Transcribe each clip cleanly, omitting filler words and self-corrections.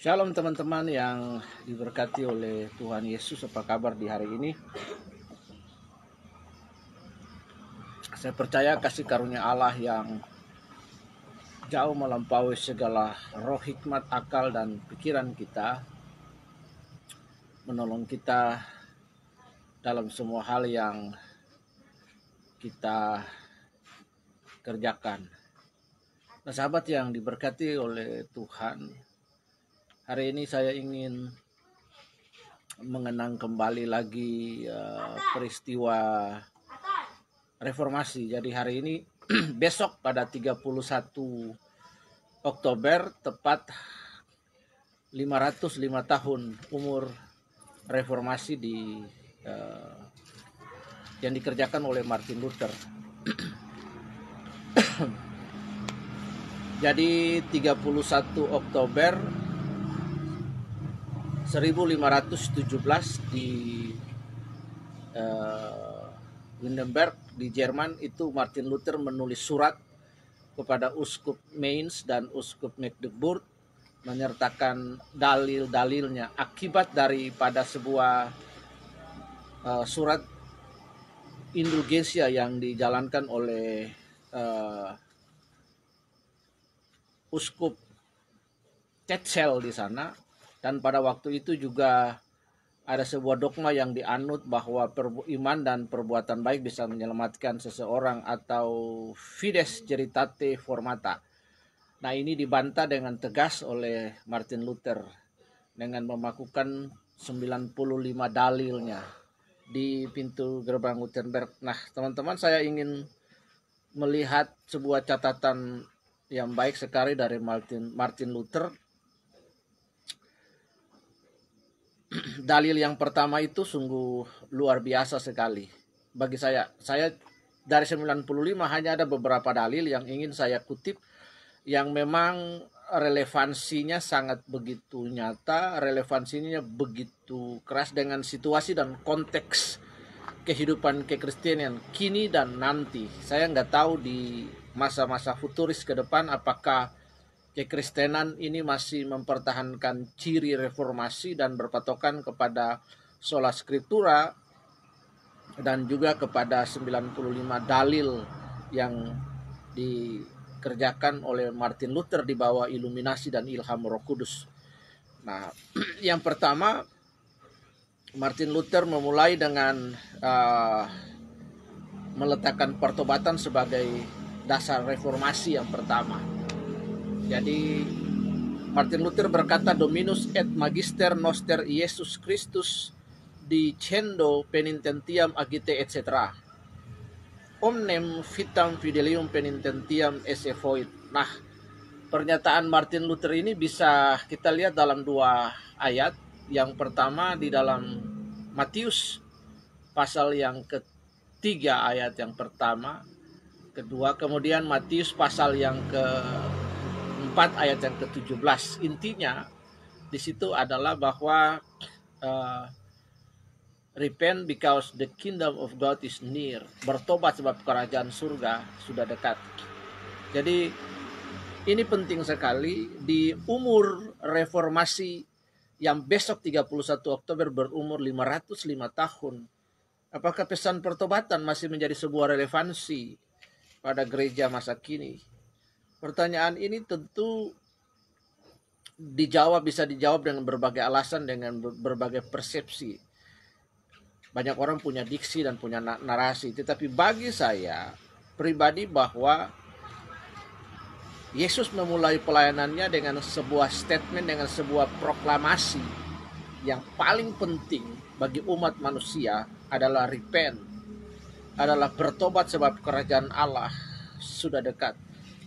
Shalom teman-teman yang diberkati oleh Tuhan Yesus. Apa kabar di hari ini? Saya percaya kasih karunia Allah yang jauh melampaui segala roh hikmat, akal, dan pikiran kita menolong kita dalam semua hal yang kita kerjakan. Nah, sahabat yang diberkati oleh Tuhan, hari ini saya ingin mengenang kembali lagi peristiwa reformasi. Jadi hari ini besok pada 31 Oktober tepat 505 tahun umur reformasi yang dikerjakan oleh Martin Luther. Jadi 31 Oktober 1517 di Wittenberg di Jerman itu Martin Luther menulis surat kepada Uskup Mainz dan Uskup Magdeburg menyertakan dalil-dalilnya akibat daripada sebuah surat indulgensia yang dijalankan oleh Uskup Tetzel di sana. Dan pada waktu itu juga ada sebuah dogma yang dianut bahwa iman dan perbuatan baik bisa menyelamatkan seseorang atau fides veritate formata. Nah, ini dibantah dengan tegas oleh Martin Luther dengan memakukan 95 dalilnya di pintu gerbang Wittenberg. Nah, teman-teman, saya ingin melihat sebuah catatan yang baik sekali dari Martin Luther. Dalil yang pertama itu sungguh luar biasa sekali bagi saya. Saya dari 95 hanya ada beberapa dalil yang ingin saya kutip yang memang relevansinya sangat begitu nyata, relevansinya begitu keras dengan situasi dan konteks kehidupan kekristenan kini dan nanti. Saya nggak tahu di masa-masa futuris ke depan apakah kekristenan ini masih mempertahankan ciri reformasi dan berpatokan kepada sola scriptura dan juga kepada 95 dalil yang dikerjakan oleh Martin Luther di bawah iluminasi dan ilham Roh Kudus. Nah, yang pertama, Martin Luther memulai dengan meletakkan pertobatan sebagai dasar reformasi yang pertama. Jadi Martin Luther berkata, Dominus et Magister noster Iesus Christus dicendo penitentiam agite etc. Omnem vitam fidelium penitentiam esse voit. Nah, pernyataan Martin Luther ini bisa kita lihat dalam dua ayat. Yang pertama di dalam Matius pasal yang ketiga ayat yang pertama, kedua, kemudian Matius pasal yang ke-4 ayat yang ke-17. Intinya di situ adalah bahwa repent because the kingdom of God is near. Bertobat sebab kerajaan surga sudah dekat. Jadi ini penting sekali di umur reformasi yang besok 31 Oktober berumur 505 tahun. Apakah pesan pertobatan masih menjadi sebuah relevansi pada gereja masa kini? Pertanyaan ini tentu bisa dijawab dengan berbagai alasan, dengan berbagai persepsi. Banyak orang punya diksi dan punya narasi, tetapi bagi saya pribadi bahwa Yesus memulai pelayanannya dengan sebuah statement, dengan sebuah proklamasi yang paling penting bagi umat manusia adalah repent, adalah bertobat sebab kerajaan Allah sudah dekat.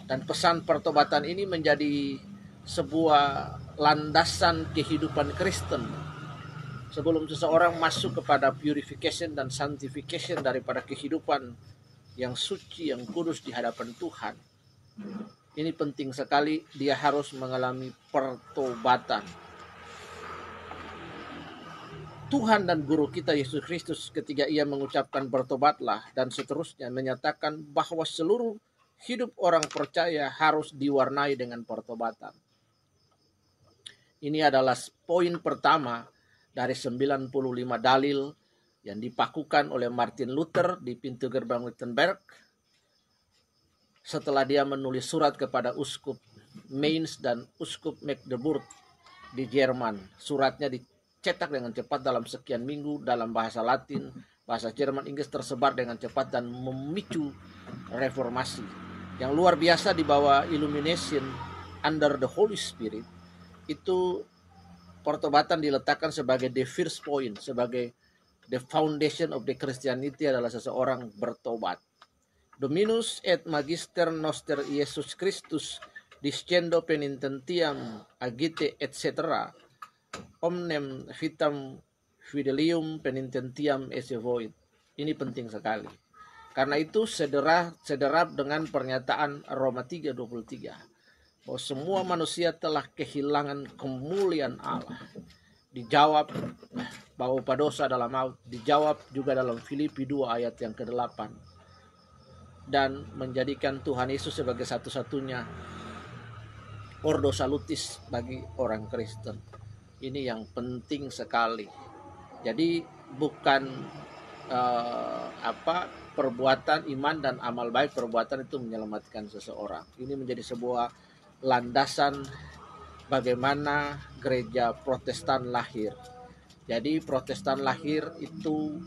Dan pesan pertobatan ini menjadi sebuah landasan kehidupan Kristen sebelum seseorang masuk kepada purification dan sanctification daripada kehidupan yang suci, yang kudus di hadapan Tuhan. Ini penting sekali, dia harus mengalami pertobatan. Tuhan dan guru kita Yesus Kristus ketika ia mengucapkan bertobatlah dan seterusnya menyatakan bahwa seluruh hidup orang percaya harus diwarnai dengan pertobatan. Ini adalah poin pertama dari 95 dalil yang dipakukan oleh Martin Luther di pintu gerbang Wittenberg setelah dia menulis surat kepada uskup Mainz dan uskup Magdeburg di Jerman. Suratnya dicetak dengan cepat dalam sekian minggu dalam bahasa Latin, bahasa Jerman, Inggris, tersebar dengan cepat dan memicu reformasi yang luar biasa di bawah illumination under the Holy Spirit. Itu pertobatan diletakkan sebagai the first point, sebagai the foundation of the Christianity adalah seseorang bertobat. Dominus et magister noster Iesus Christus discendo penitentiam agite etc. Omnem vitam fidelium penitentiam esse void. Ini penting sekali. Karena itu sederap dengan pernyataan Roma 3:23 bahwa semua manusia telah kehilangan kemuliaan Allah. Dijawab bahwa upah dosa adalah maut. Dijawab juga dalam Filipi 2 ayat yang ke-8. Dan menjadikan Tuhan Yesus sebagai satu-satunya ordo salutis bagi orang Kristen. Ini yang penting sekali. Jadi bukan perbuatan iman dan amal baik, perbuatan itu menyelamatkan seseorang. Ini menjadi sebuah landasan bagaimana gereja Protestan lahir. Jadi Protestan lahir itu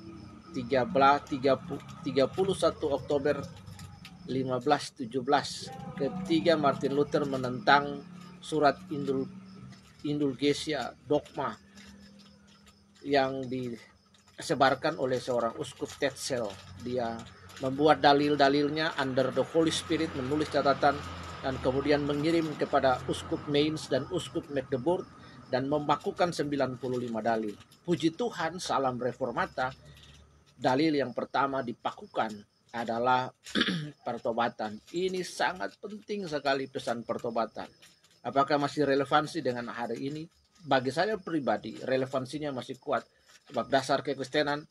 31 Oktober 1517 ketika Martin Luther menentang surat Indulgencia Dogma yang disebarkan oleh seorang uskup Tetzel. Dia membuat dalil-dalilnya under the Holy Spirit, menulis catatan dan kemudian mengirim kepada uskup Mainz dan uskup Magdeburg dan membakukan 95 dalil. Puji Tuhan, salam reformata. Dalil yang pertama dipakukan adalah pertobatan. Ini sangat penting sekali pesan pertobatan. Apakah masih relevansi dengan hari ini? Bagi saya pribadi, relevansinya masih kuat. Sebab dasar kekristenan,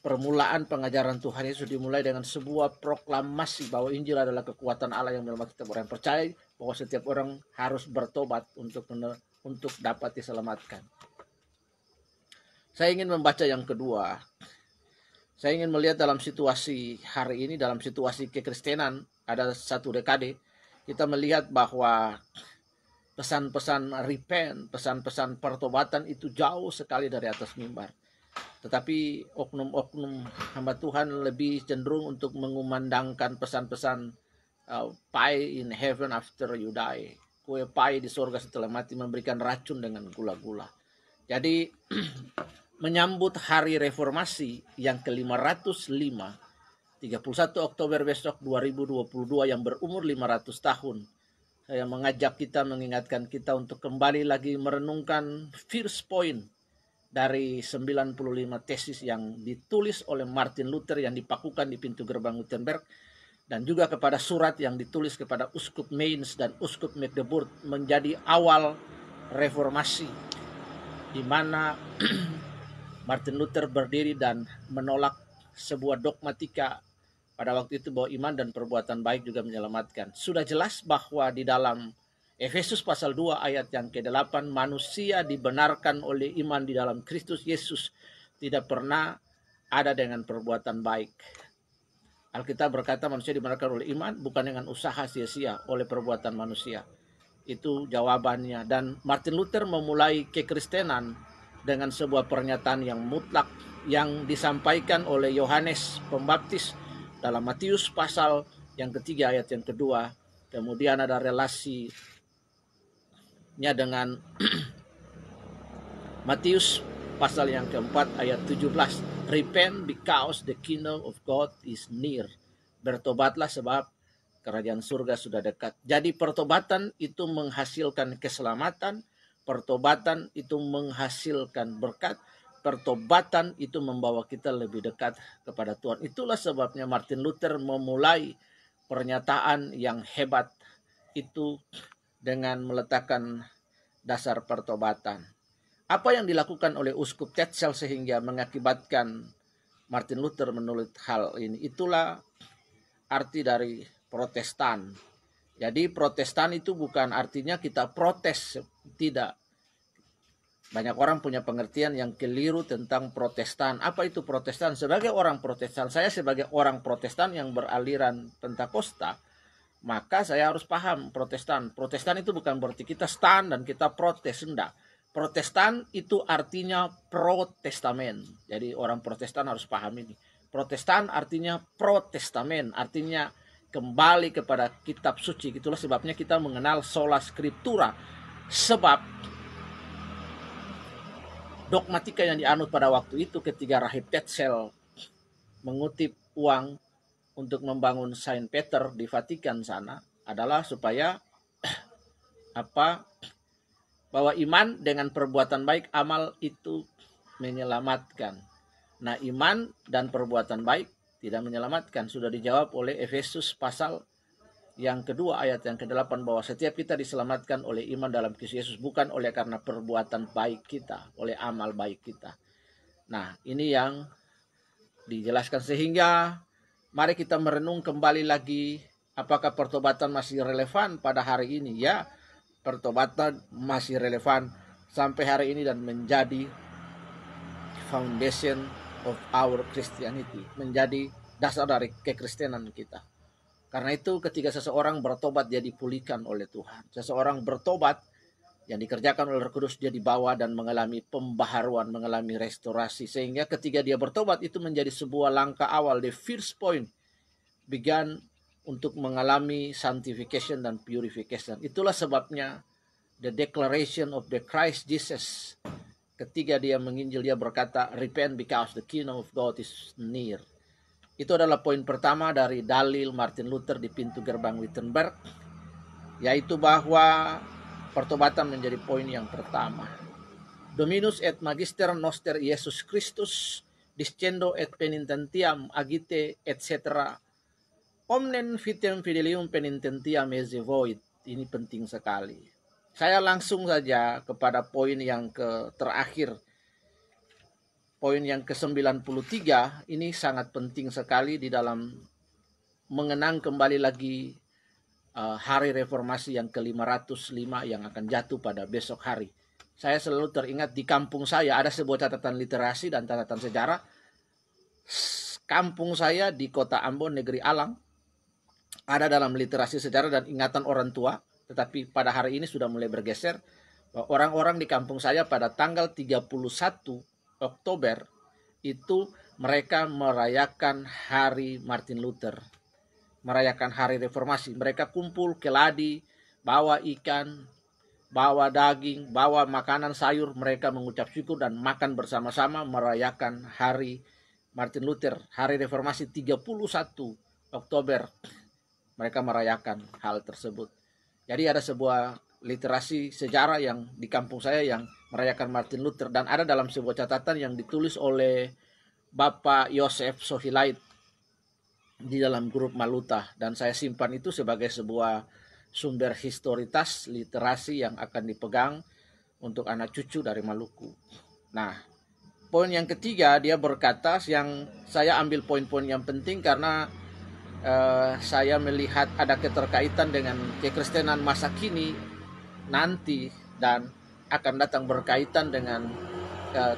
permulaan pengajaran Tuhan Yesus dimulai dengan sebuah proklamasi bahwa Injil adalah kekuatan Allah yang menyelamatkan setiap orang. Percaya bahwa setiap orang harus bertobat untuk dapat diselamatkan. Saya ingin membaca yang kedua. Saya ingin melihat dalam situasi hari ini, dalam situasi kekristenan, ada satu dekade, kita melihat bahwa pesan-pesan repent, pesan-pesan pertobatan itu jauh sekali dari atas mimbar. Tetapi oknum-oknum hamba Tuhan lebih cenderung untuk mengumandangkan pesan-pesan pie in heaven after you die. Kue pie di surga setelah mati, memberikan racun dengan gula-gula. Jadi menyambut hari reformasi yang ke-505, 31 Oktober besok 2022 yang berumur 500 tahun. Saya mengajak kita, mengingatkan kita untuk kembali lagi merenungkan first point dari 95 tesis yang ditulis oleh Martin Luther yang dipakukan di pintu gerbang Wittenberg, dan juga kepada surat yang ditulis kepada uskup Mainz dan uskup Magdeburg menjadi awal reformasi, di mana Martin Luther berdiri dan menolak sebuah dogmatika pada waktu itu bahwa iman dan perbuatan baik juga menyelamatkan. Sudah jelas bahwa di dalam Efesus pasal 2 ayat yang ke-8, manusia dibenarkan oleh iman di dalam Kristus Yesus, tidak pernah ada dengan perbuatan baik. Alkitab berkata manusia dibenarkan oleh iman bukan dengan usaha sia-sia oleh perbuatan manusia. Itu jawabannya. Dan Martin Luther memulai kekristenan dengan sebuah pernyataan yang mutlak yang disampaikan oleh Yohanes Pembaptis dalam Matius pasal yang ketiga ayat yang kedua. Kemudian ada relasinya dengan Matius pasal yang keempat ayat 17. Repent because the kingdom of God is near. Bertobatlah sebab kerajaan surga sudah dekat. Jadi pertobatan itu menghasilkan keselamatan. Pertobatan itu menghasilkan berkat. Pertobatan itu membawa kita lebih dekat kepada Tuhan. Itulah sebabnya Martin Luther memulai pernyataan yang hebat itu dengan meletakkan dasar pertobatan. Apa yang dilakukan oleh uskup Tetzel sehingga mengakibatkan Martin Luther menulis hal ini? Itulah arti dari Protestan. Jadi Protestan itu bukan artinya kita protes Tidak. Banyak orang punya pengertian yang keliru tentang Protestan. Apa itu Protestan? Sebagai orang Protestan, saya sebagai orang Protestan yang beraliran Pentakosta, maka saya harus paham Protestan. Protestan itu bukan berarti kita stand dan kita protes, enggak. Protestan itu artinya pro-testamen. Jadi orang Protestan harus paham ini. Protestan artinya pro-testamen, artinya kembali kepada kitab suci. Itulah sebabnya kita mengenal sola scriptura. Sebab dogmatika yang dianut pada waktu itu ketika Rahib Tetzel mengutip uang untuk membangun Saint Peter di Vatikan sana adalah supaya bahwa iman dengan perbuatan baik amal itu menyelamatkan. Nah, iman dan perbuatan baik tidak menyelamatkan. Sudah dijawab oleh Efesus pasal yang kedua ayat yang ke-8 bahwa setiap kita diselamatkan oleh iman dalam Kristus Yesus, bukan oleh karena perbuatan baik kita, oleh amal baik kita. Nah, ini yang dijelaskan, sehingga mari kita merenung kembali lagi, apakah pertobatan masih relevan pada hari ini? Ya, pertobatan masih relevan sampai hari ini dan menjadi foundation of our Christianity, menjadi dasar dari kekristenan kita. Karena itu ketika seseorang bertobat, dia dipulihkan oleh Tuhan. Seseorang bertobat yang dikerjakan oleh Roh Kudus, dia dibawa dan mengalami pembaharuan, mengalami restorasi. Sehingga ketika dia bertobat itu menjadi sebuah langkah awal. The first point began untuk mengalami sanctification dan purification. Itulah sebabnya the declaration of the Christ Jesus. Ketika dia menginjil, dia berkata, repent because the kingdom of God is near. Itu adalah poin pertama dari dalil Martin Luther di pintu gerbang Wittenberg, yaitu bahwa pertobatan menjadi poin yang pertama. Dominus et magister noster Yesus Christus discendo et penitentiam agite etc. Omnen vitem fidelium penitentiam esse void. Ini penting sekali. Saya langsung saja kepada poin yang terakhir. Poin yang ke-93 ini sangat penting sekali di dalam mengenang kembali lagi hari reformasi yang ke-505 yang akan jatuh pada besok hari. Saya selalu teringat di kampung saya ada sebuah catatan literasi dan catatan sejarah. Kampung saya di kota Ambon, negeri Alang, ada dalam literasi sejarah dan ingatan orang tua, tetapi pada hari ini sudah mulai bergeser. Orang-orang di kampung saya pada tanggal 31 Oktober itu mereka merayakan hari Martin Luther, merayakan hari reformasi. Mereka kumpul ke ladi, bawa ikan, bawa daging, bawa makanan sayur. Mereka mengucap syukur dan makan bersama-sama merayakan hari Martin Luther, hari reformasi 31 Oktober. Mereka merayakan hal tersebut. Jadi ada sebuah literasi sejarah yang di kampung saya yang merayakan Martin Luther, dan ada dalam sebuah catatan yang ditulis oleh Bapak Yosef Sohilait di dalam grup Maluta, dan saya simpan itu sebagai sebuah sumber historitas literasi yang akan dipegang untuk anak cucu dari Maluku. Nah, poin yang ketiga dia berkata, yang saya ambil poin-poin yang penting karena saya melihat ada keterkaitan dengan kekristenan masa kini nanti dan akan datang berkaitan dengan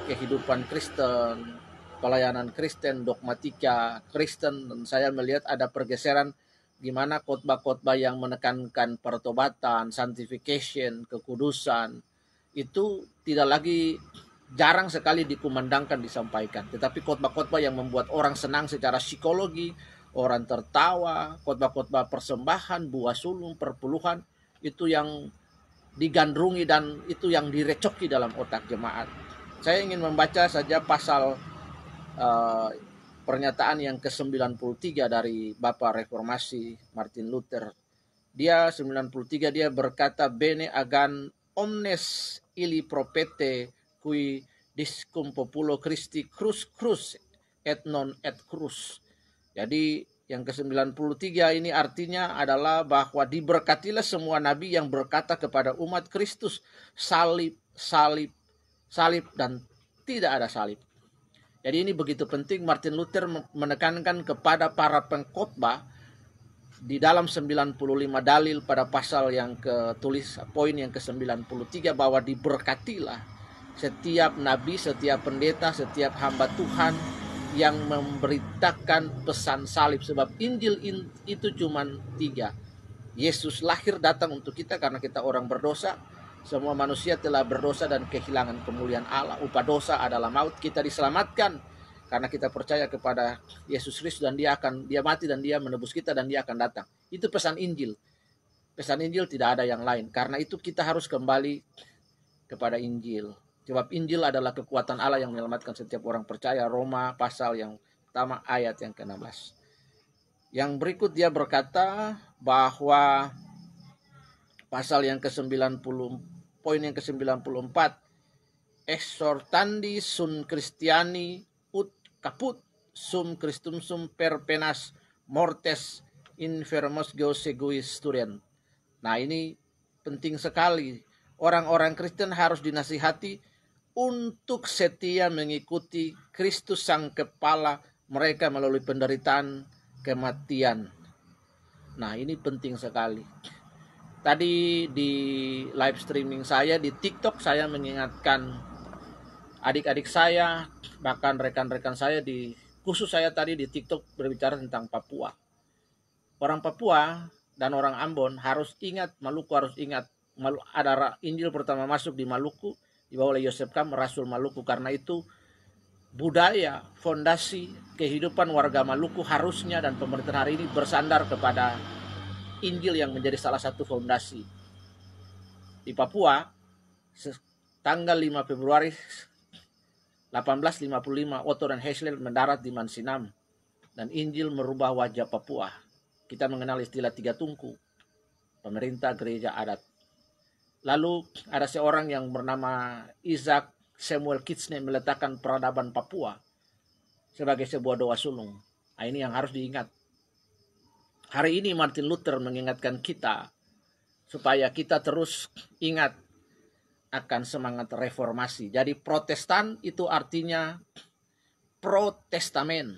kehidupan Kristen, pelayanan Kristen, dogmatika Kristen, dan saya melihat ada pergeseran di mana khotbah-khotbah yang menekankan pertobatan, sanctification, kekudusan itu tidak lagi, jarang sekali dikumandangkan, disampaikan. Tetapi khotbah-khotbah yang membuat orang senang secara psikologi, orang tertawa, khotbah-khotbah persembahan, buah sulung, perpuluhan, itu yang digandrungi dan itu yang direcoki dalam otak jemaat. Saya ingin membaca saja pasal pernyataan yang ke-93 dari Bapak Reformasi Martin Luther. Dia 93 dia berkata, bene agan omnes ili propete qui discum populo Christi crus et non et crus. Jadi yang ke-93 ini artinya adalah bahwa diberkatilah semua nabi yang berkata kepada umat Kristus, salib, salib, salib, dan tidak ada salib. Jadi ini begitu penting. Martin Luther menekankan kepada para pengkhotbah di dalam 95 dalil pada pasal yang ketulis poin yang ke-93 bahwa diberkatilah setiap nabi, setiap pendeta, setiap hamba Tuhan yang memberitakan pesan salib, sebab Injil itu cuma 3. Yesus lahir datang untuk kita karena kita orang berdosa. Semua manusia telah berdosa dan kehilangan kemuliaan Allah. Upah dosa adalah maut. Kita diselamatkan karena kita percaya kepada Yesus Kristus dan dia mati dan dia menebus kita dan dia akan datang. Itu pesan Injil. Pesan Injil tidak ada yang lain. Karena itu kita harus kembali kepada Injil. Sebab Injil adalah kekuatan Allah yang menyelamatkan setiap orang percaya. Roma pasal yang pertama ayat yang ke-16. Yang berikut dia berkata bahwa pasal yang ke-90, poin yang ke-94, exhortandi sun Christiani ut caput sum Christum sum per penas mortes infermos geosegui student. Nah, ini penting sekali. Orang-orang Kristen harus dinasihati untuk setia mengikuti Kristus sang kepala mereka melalui penderitaan kematian. Nah, ini penting sekali. Tadi di live streaming saya di TikTok, saya mengingatkan adik-adik saya, bahkan rekan-rekan saya khusus saya tadi di TikTok berbicara tentang Papua. Orang Papua dan orang Ambon harus ingat, Maluku harus ingat, ada Injil pertama masuk di Maluku dibawa oleh Yosef Kam, Rasul Maluku. Karena itu budaya, fondasi kehidupan warga Maluku harusnya dan pemerintahan hari ini bersandar kepada Injil yang menjadi salah satu fondasi. Di Papua, tanggal 5 Februari 1855, Otto dan Heschel mendarat di Mansinam dan Injil merubah wajah Papua. Kita mengenal istilah 3 tungku, pemerintah, gereja, adat. Lalu ada seorang yang bernama Isaac Samuel Kitchener meletakkan peradaban Papua sebagai sebuah doa sulung. Nah, ini yang harus diingat. Hari ini Martin Luther mengingatkan kita supaya kita terus ingat akan semangat reformasi. Jadi Protestan itu artinya protestamen,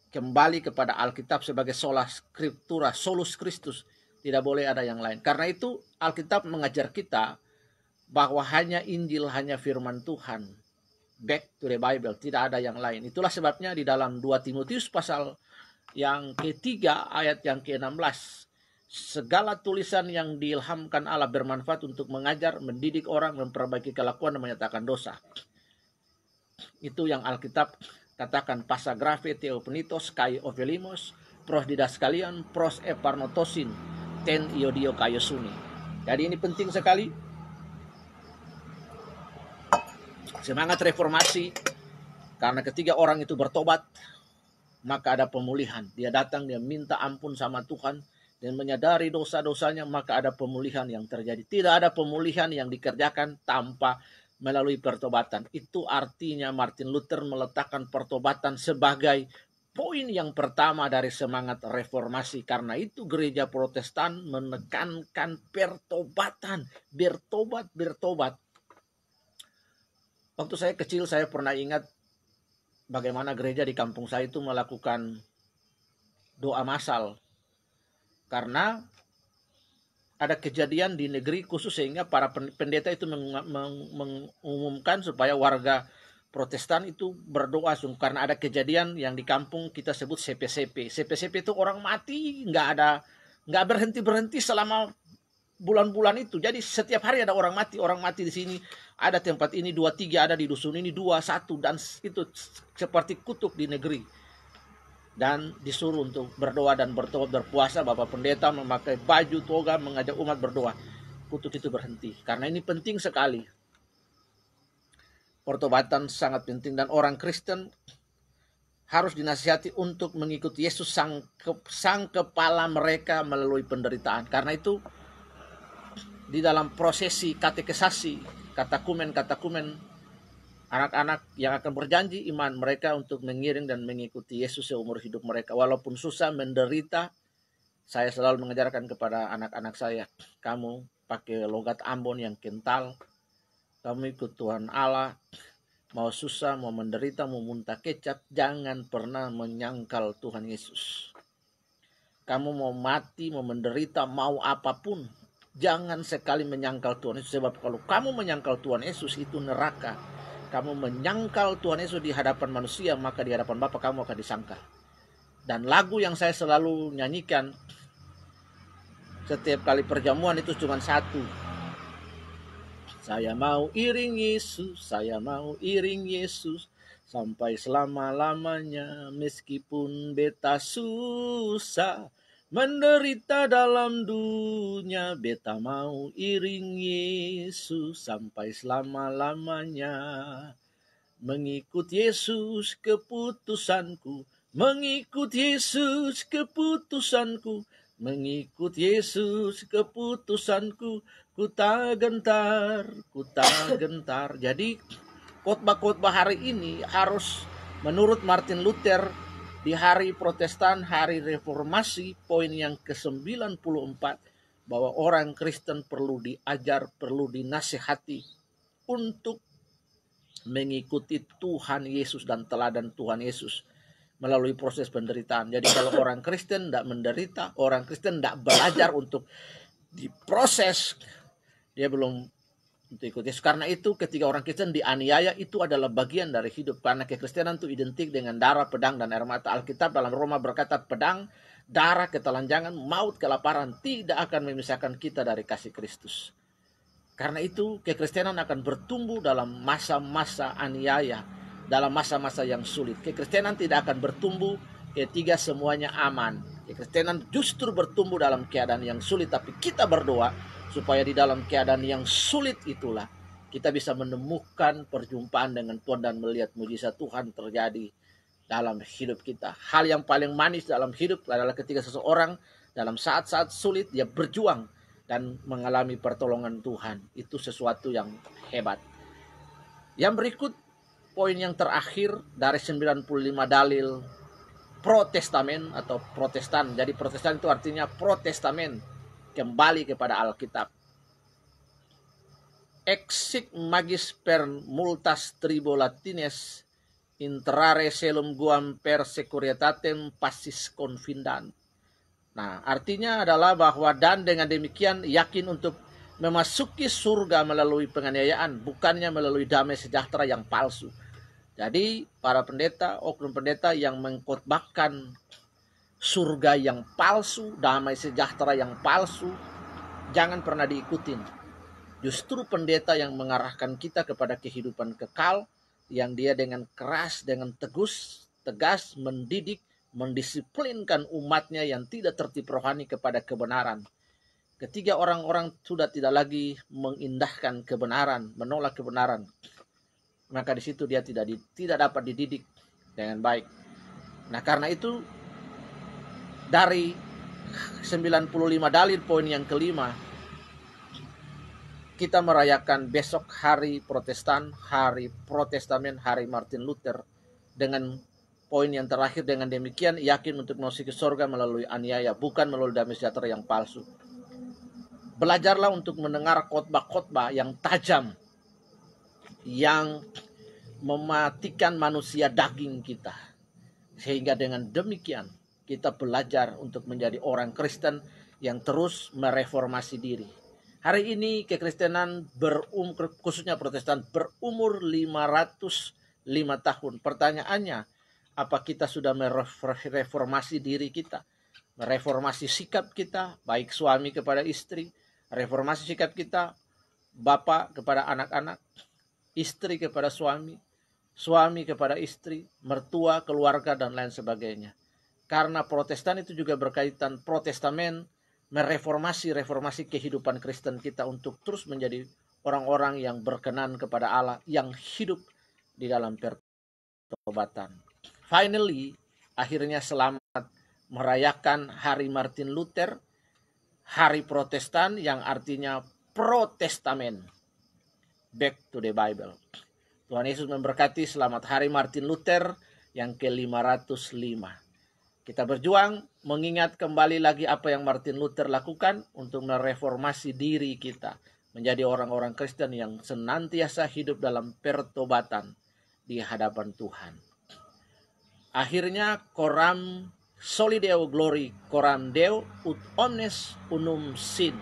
kembali kepada Alkitab sebagai sola scriptura, solus Christus. Tidak boleh ada yang lain. Karena itu Alkitab mengajar kita bahwa hanya Injil, hanya firman Tuhan. Back to the Bible, tidak ada yang lain. Itulah sebabnya di dalam 2 Timotius pasal yang ketiga ayat yang ke-16, segala tulisan yang diilhamkan Allah bermanfaat untuk mengajar, mendidik orang, memperbaiki kelakuan dan menyatakan dosa. Itu yang Alkitab katakan, pasagrafe theopenitos kai ovelimos pros didaskalian pros eparnotosin ten iodio kaiosuni. Jadi ini penting sekali. Semangat reformasi, karena ketika orang itu bertobat, maka ada pemulihan. Dia datang, dia minta ampun sama Tuhan, dan menyadari dosa-dosanya, maka ada pemulihan yang terjadi. Tidak ada pemulihan yang dikerjakan tanpa melalui pertobatan. Itu artinya Martin Luther meletakkan pertobatan sebagai poin yang pertama dari semangat reformasi. Karena itu gereja Protestan menekankan pertobatan, bertobat. Waktu saya kecil, saya pernah ingat bagaimana gereja di kampung saya itu melakukan doa massal. Karena ada kejadian di negeri khusus sehingga para pendeta itu mengumumkan supaya warga Protestan itu berdoa. Karena ada kejadian yang di kampung kita sebut CPCP. CPCP itu orang mati, nggak berhenti selama bulan-bulan itu. Jadi setiap hari ada orang mati di sini. Ada tempat ini 2, 3, ada di dusun ini 2, 1, dan itu seperti kutuk di negeri. Dan disuruh untuk berdoa dan bertobat, berpuasa. Bapak pendeta memakai baju toga mengajak umat berdoa. Kutuk itu berhenti. Karena ini penting sekali. Pertobatan sangat penting dan orang Kristen harus dinasihati untuk mengikuti Yesus sang kepala mereka melalui penderitaan. Karena itu di dalam prosesi katekesasi, katakumen anak-anak yang akan berjanji iman mereka untuk mengiring dan mengikuti Yesus seumur hidup mereka. Walaupun susah, menderita, saya selalu mengajarkan kepada anak-anak saya, kamu pakai logat Ambon yang kental, kamu ikut Tuhan Allah, mau susah, mau menderita, mau muntah kecap, jangan pernah menyangkal Tuhan Yesus. kamu mau mati, mau menderita, mau apapun, jangan sekali menyangkal Tuhan Yesus. Sebab kalau kamu menyangkal Tuhan Yesus, itu neraka. Kamu menyangkal Tuhan Yesus di hadapan manusia, maka di hadapan Bapa kamu akan disangkal. Dan lagu yang saya selalu nyanyikan setiap kali perjamuan itu cuma satu. Saya mau iring Yesus, saya mau iring Yesus, sampai selama-lamanya, meskipun beta susah, menderita dalam dunia, beta mau iring Yesus sampai selama-lamanya. Mengikut Yesus keputusanku, mengikut Yesus keputusanku, mengikut Yesus keputusanku, ku tak gentar, ku tak gentar. Jadi khotbah-khotbah hari ini harus menurut Martin Luther di hari Protestan, hari Reformasi, poin yang ke-94, bahwa orang Kristen perlu diajar, perlu dinasihati untuk mengikuti Tuhan Yesus dan teladan Tuhan Yesus melalui proses penderitaan. Jadi kalau orang Kristen tidak menderita, orang Kristen tidak belajar untuk diproses, dia belum untuk ikut Yesus. Karena itu ketika orang Kristen dianiaya, itu adalah bagian dari hidup. Karena kekristenan itu identik dengan darah, pedang, dan air mata. Alkitab dalam Roma berkata, pedang, darah, ketelanjangan, maut, kelaparan tidak akan memisahkan kita dari kasih Kristus. Karena itu kekristenan akan bertumbuh dalam masa-masa aniaya, dalam masa-masa yang sulit. Kekristenan tidak akan bertumbuh ketika semuanya aman. Kekristenan justru bertumbuh dalam keadaan yang sulit, tapi kita berdoa supaya di dalam keadaan yang sulit itulah kita bisa menemukan perjumpaan dengan Tuhan dan melihat mujizat Tuhan terjadi dalam hidup kita. Hal yang paling manis dalam hidup adalah ketika seseorang dalam saat-saat sulit dia berjuang dan mengalami pertolongan Tuhan. Itu sesuatu yang hebat. Yang berikut, poin yang terakhir dari 95 dalil Protestamen atau Protestan. Jadi Protestan itu artinya Protestamen, kembali kepada Alkitab. Exic magis per multas tribolatines intrare celum guam per securitatem passis confidant. Nah, artinya adalah bahwa dan dengan demikian yakin untuk memasuki surga melalui penganiayaan, bukannya melalui damai sejahtera yang palsu. Jadi para pendeta, oknum pendeta yang mengkhotbahkan surga yang palsu, damai sejahtera yang palsu, jangan pernah diikutin. Justru pendeta yang mengarahkan kita kepada kehidupan kekal, yang dia dengan keras, dengan tegas mendidik, mendisiplinkan umatnya yang tidak tertib rohani kepada kebenaran. Ketika orang-orang sudah tidak lagi mengindahkan kebenaran, menolak kebenaran, maka di situ dia tidak dapat dididik dengan baik. Nah, karena itu dari 95 dalil poin yang kelima, kita merayakan besok hari Protestan, hari Protestamen, hari Martin Luther, dengan poin yang terakhir, dengan demikian yakin untuk masuk ke surga melalui aniaya, bukan melalui damai sejahtera yang palsu. Belajarlah untuk mendengar khotbah-khotbah yang tajam, yang mematikan manusia daging kita. Sehingga dengan demikian kita belajar untuk menjadi orang Kristen yang terus mereformasi diri. Hari ini kekristenan khususnya Protestan berumur 505 tahun. Pertanyaannya, apa kita sudah mereformasi diri kita? Mereformasi sikap kita, baik suami kepada istri, reformasi sikap kita, bapak kepada anak-anak, istri kepada suami, suami kepada istri, mertua, keluarga, dan lain sebagainya. Karena Protestan itu juga berkaitan Protestamen, mereformasi kehidupan Kristen kita untuk terus menjadi orang-orang yang berkenan kepada Allah, yang hidup di dalam pertobatan. Finally, akhirnya selamat merayakan hari Martin Luther, hari Protestan yang artinya Protestamen, back to the Bible. Tuhan Yesus memberkati. Selamat hari Martin Luther yang ke-505. Kita berjuang mengingat kembali lagi apa yang Martin Luther lakukan untuk mereformasi diri kita menjadi orang-orang Kristen yang senantiasa hidup dalam pertobatan di hadapan Tuhan. Akhirnya Koram soli Deo glory coram Deo ut omnes unum sin.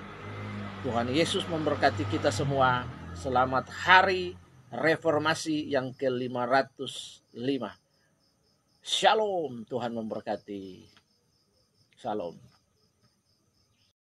Tuhan Yesus memberkati kita semua. Selamat hari reformasi yang ke-505. Shalom, Tuhan memberkati. Shalom.